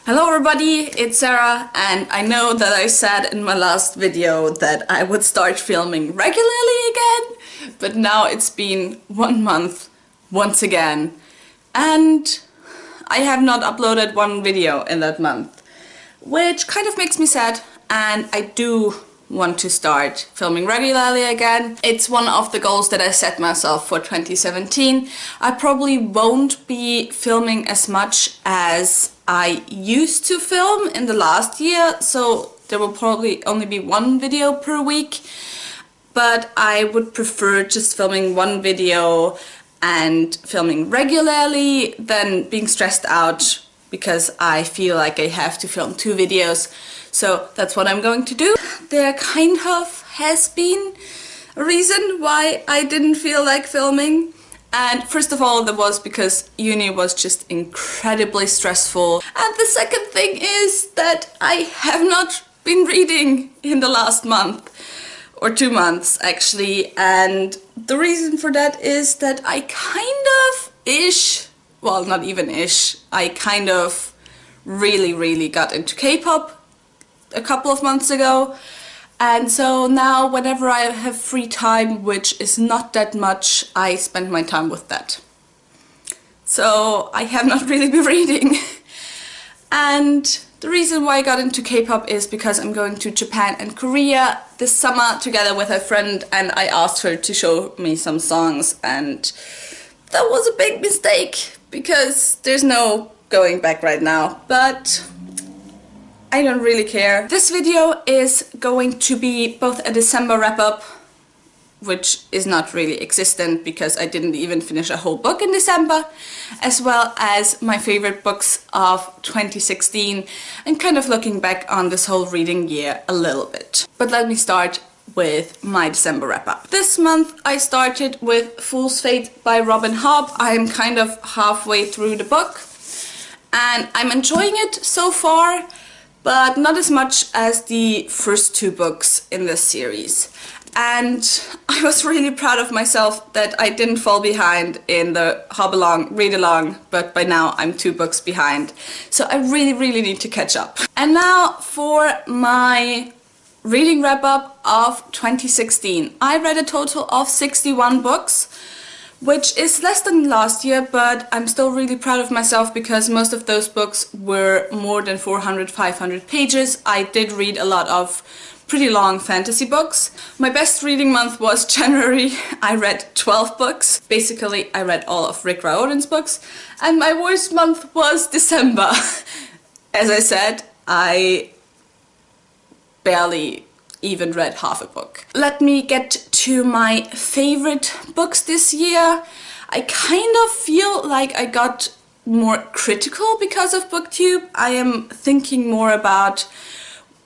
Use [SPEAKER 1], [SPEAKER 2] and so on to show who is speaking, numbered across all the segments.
[SPEAKER 1] Hello everybody, it's Sarah, and I know that I said in my last video that I would start filming regularly again, but now it's been 1 month once again, and I have not uploaded one video in that month, which kind of makes me sad, and I do want to start filming regularly again. It's one of the goals that I set myself for 2017. I probably won't be filming as much as I used to film in the last year, so there will probably only be one video per week, but I would prefer just filming one video and filming regularly than being stressed out because I feel like I have to film 2 videos. So that's what I'm going to do. There kind of has been a reason why I didn't feel like filming. And first of all, that was because uni was just incredibly stressful. And the second thing is that I have not been reading in the last month. Or 2 months actually. And the reason for that is that I kind of well, not even I kind of really got into K-pop a couple of months ago, and so now whenever I have free time, which is not that much, I spend my time with that. So I have not really been reading. And the reason why I got into K-pop is because I'm going to Japan and Korea this summer together with a friend, and I asked her to show me some songs, and that was a big mistake because there's no going back right now, but I don't really care. This video is going to be both a December wrap-up, which is not really existent because I didn't even finish a whole book in December, as well as my favorite books of 2016 and kind of looking back on this whole reading year a little bit. But let me start with my December wrap-up. This month I started with Fool's Fate by Robin Hobb. I'm kind of halfway through the book and I'm enjoying it so far, but not as much as the first 2 books in this series. And I was really proud of myself that I didn't fall behind in the read along, but by now I'm 2 books behind. So I really need to catch up. And now for my reading wrap-up of 2016. I read a total of 61 books, which is less than last year, but I'm still really proud of myself because most of those books were more than 400-500 pages. I did read a lot of pretty long fantasy books. My best reading month was January. I read 12 books. Basically, I read all of Rick Riordan's books. And my worst month was December. As I said, I barely even read half a book. Let me get to my favorite books this year. I kind of feel like I got more critical because of BookTube. I am thinking more about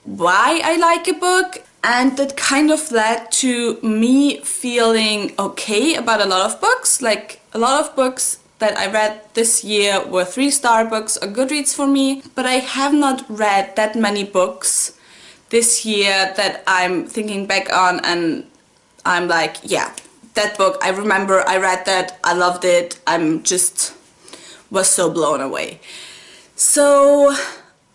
[SPEAKER 1] why I like a book, and that kind of led to me feeling okay about a lot of books. Like a lot of books that I read this year were 3-star books or Goodreads for me, but I have not read that many books this year that I'm thinking back on and I'm like, yeah, that book, I remember I read that, I loved it, was so blown away. So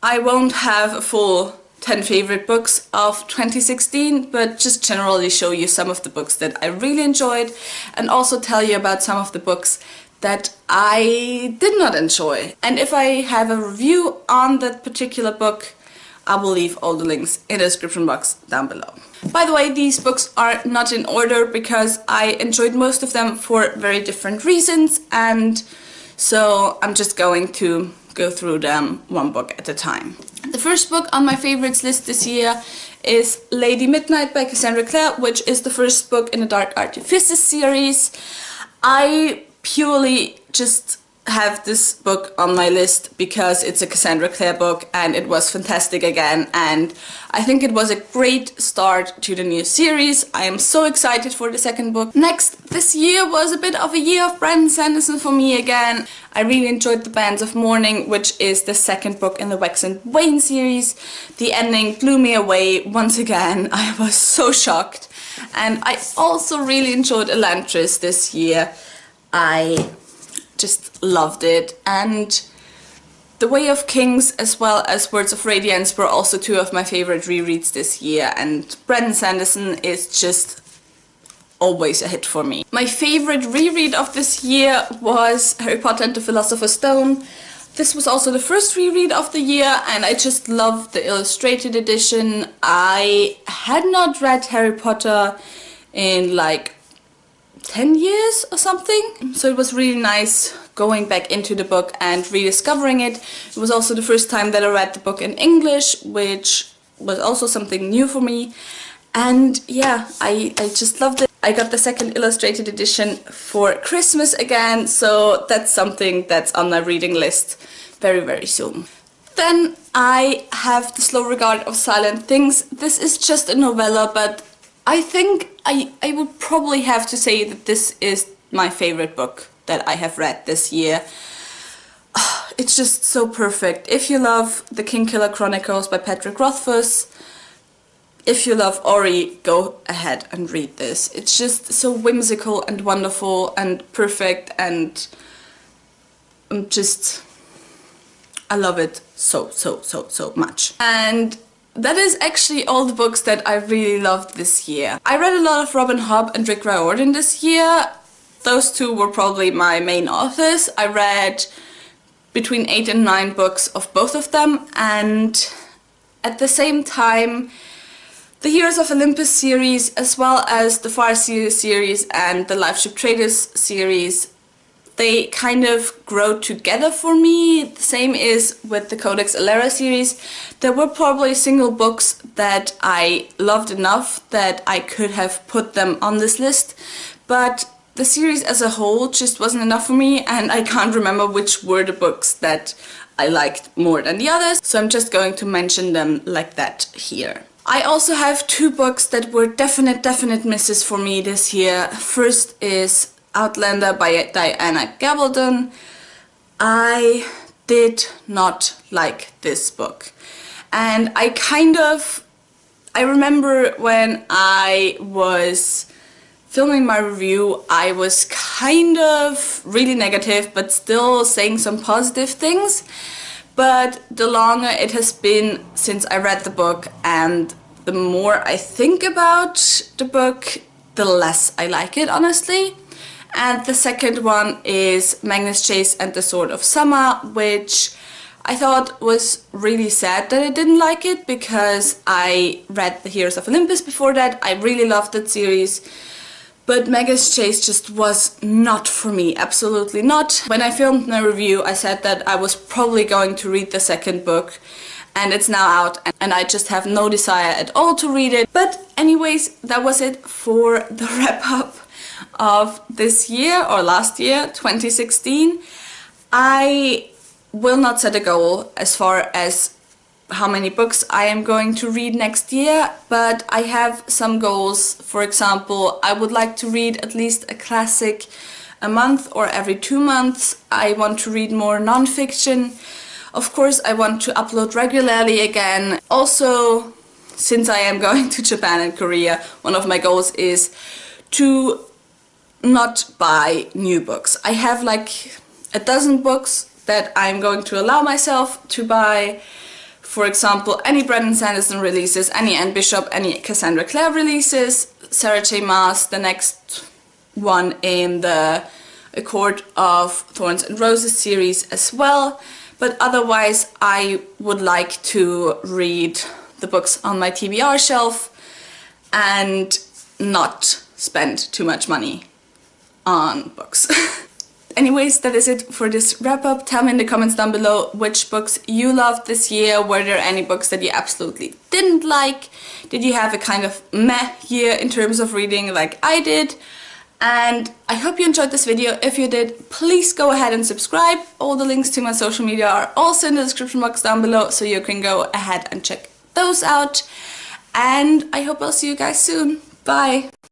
[SPEAKER 1] I won't have a full 10 favorite books of 2016, but just generally show you some of the books that I really enjoyed and also tell you about some of the books that I did not enjoy. And if I have a review on that particular book, I will leave all the links in the description box down below. By the way, these books are not in order because I enjoyed most of them for very different reasons, and so I'm just going to go through them one book at a time. The first book on my favorites list this year is Lady Midnight by Cassandra Clare, which is the first book in the Dark Artifices series. I purely just have this book on my list because it's a Cassandra Clare book and it was fantastic again, and I think it was a great start to the new series. I am so excited for the second book. Next, this year was a bit of a year of Brandon Sanderson for me again. I really enjoyed The Bands of Mourning, which is the second book in the Wax and Wayne series. The ending blew me away once again. I was so shocked. And I also really enjoyed Elantris this year. I just loved it, and The Way of Kings as well as Words of Radiance were also two of my favorite rereads this year, and Brandon Sanderson is just always a hit for me. My favorite reread of this year was Harry Potter and the Philosopher's Stone. This was also the first reread of the year, and I just loved the illustrated edition. I had not read Harry Potter in like 10 years or something, so it was really nice going back into the book and rediscovering it. It was also the first time that I read the book in English, which was also something new for me. And yeah, I just loved it. I got the second illustrated edition for Christmas again, so that's something that's on my reading list very, very soon. Then I have The Slow Regard of Silent Things. This is just a novella, but I think I would probably have to say that this is my favorite book that I have read this year. It's just so perfect. If you love The Kingkiller Chronicles by Patrick Rothfuss, if you love Ori, go ahead and read this. It's just so whimsical and wonderful and perfect, and I love it so much. And that is actually all the books that I really loved this year. I read a lot of Robin Hobb and Rick Riordan this year. Those two were probably my main authors. I read between 8 and 9 books of both of them, and at the same time the Heroes of Olympus series, as well as the Farseer series and the Lifeship Traders series, they kind of grow together for me. The same is with the Codex Alera series. There were probably single books that I loved enough that I could have put them on this list, but the series as a whole just wasn't enough for me, and I can't remember which were the books that I liked more than the others, so I'm just going to mention them like that here. I also have 2 books that were definite misses for me this year. First is Outlander by Diana Gabaldon. I did not like this book, and I remember when I was filming my review, I was kind of really negative but still saying some positive things. But the longer it has been since I read the book and the more I think about the book, the less I like it, honestly. And the second one is Magnus Chase and the Sword of Summer, which I thought was really sad that I didn't like it, because I read The Heroes of Olympus before that. I really loved that series. But Magnus Chase just was not for me, absolutely not. When I filmed my review, I said that I was probably going to read the second book, and it's now out, and I just have no desire at all to read it. But anyways, that was it for the wrap up of this year, or last year, 2016. I will not set a goal as far as how many books I am going to read next year, but I have some goals. For example, I would like to read at least a classic a month or every 2 months. I want to read more non-fiction. Of course, I want to upload regularly again. Also, since I am going to Japan and Korea, one of my goals is to not buy new books. I have like a dozen books that I'm going to allow myself to buy. For example, any Brandon Sanderson releases, any Anne Bishop, any Cassandra Clare releases, Sarah J. Maas, the next one in the A Court of Thorns and Roses series as well. But otherwise, I would like to read the books on my TBR shelf and not spend too much money on books. Anyways, that is it for this wrap up. Tell me in the comments down below which books you loved this year. Were there any books that you absolutely didn't like? Did you have a kind of meh year in terms of reading like I did? And I hope you enjoyed this video. If you did, please go ahead and subscribe. All the links to my social media are also in the description box down below, so you can go ahead and check those out. And I hope I'll see you guys soon. Bye!